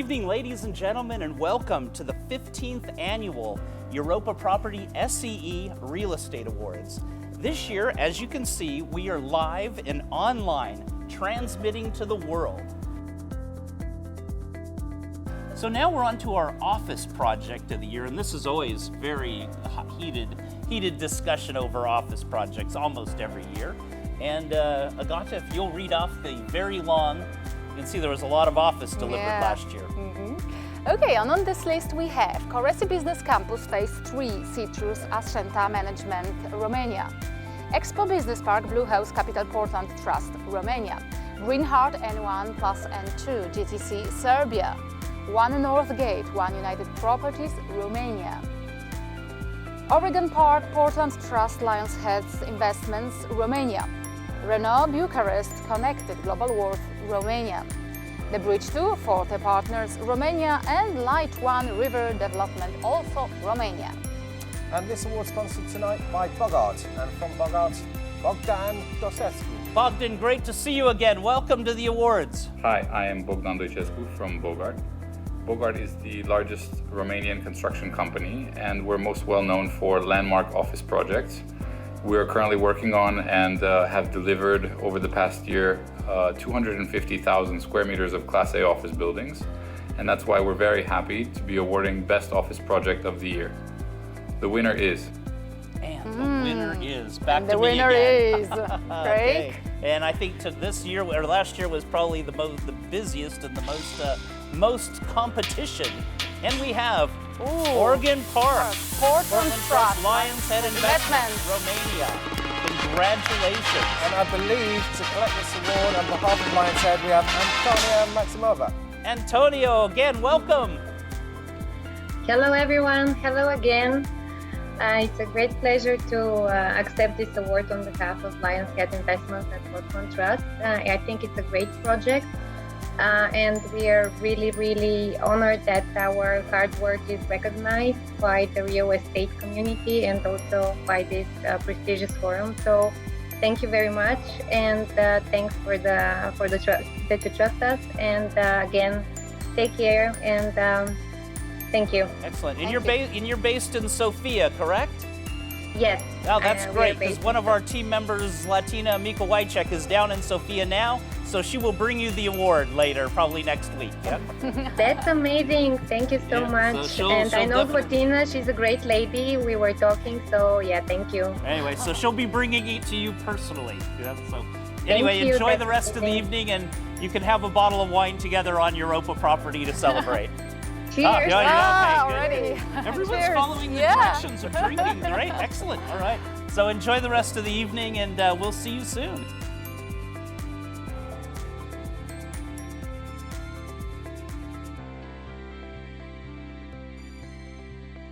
evening, ladies and gentlemen, and welcome to the 15th annual Europa Property SEE Real Estate Awards. This year, as you can see, we are live and online, transmitting to the world. So now we're on to our office project of the year, and this is always very heated discussion over office projects almost every year. And Agata, if you'll read off the very long, you can see there was a lot of office delivered last year. Okay, and on this list we have Coresi Business Campus Phase 3, Citrus, Ascenta Management, Romania. Expo Business Park, Blue House Capital Portland Trust, Romania. Green Heart N1 plus N2, GTC, Serbia. One North Gate, One United Properties, Romania. Oregon Park, Portland Trust, Lions Heads Investments, Romania. Renault Bucharest Connected, Global Wharf, Romania. The Bridge 2, Forte Partners, Romania, and Light One River Development, also Romania. And this award sponsored tonight by Bogart, and from Bogart, Bogdan Dosescu. Bogdan, great to see you again. Welcome to the awards. Hi, I am Bogdan Dosescu from Bogart. Bogart is the largest Romanian construction company, and we're most well known for landmark office projects. We are currently working on and have delivered over the past year 250,000 square meters of Class A office buildings, and that's why we're very happy to be awarding Best Office Project of the Year. The winner is... And the winner is back and to the me winner again. is Craig. Okay. And I think this year or last year was probably the busiest and the most competition. And we have Oregon Park, Portland Trust, Lions Head Investments, Romania. Congratulations. And I believe to collect this award on behalf of Lions Head, we have Antonia Maximova. Antonio, again, welcome. Hello everyone, hello again. It's a great pleasure to accept this award on behalf of Lions Head Investments and Portland Trust. I think it's a great project. And we are really honored that our hard work is recognized by the real estate community and also by this prestigious forum. So thank you very much, and thanks for the trust that you trust us. And again, take care, and thank you. Excellent. And you're based in Sofia, correct? Yes. Oh, that's great, because one of our team members, Latina Mika Wychek, is down in Sofia now, so she will bring you the award later, probably next week. Yeah? That's amazing. Thank you so much. So and I know Latina, she's a great lady. We were talking, so yeah, thank you. Anyway, so she'll be bringing it to you personally. Yeah, so anyway, enjoy the rest of the evening, and you can have a bottle of wine together on Europa Property to celebrate. Cheers. Already. Everyone's Cheers. following the directions of drinking. Great, excellent. All right. So enjoy the rest of the evening, and we'll see you soon.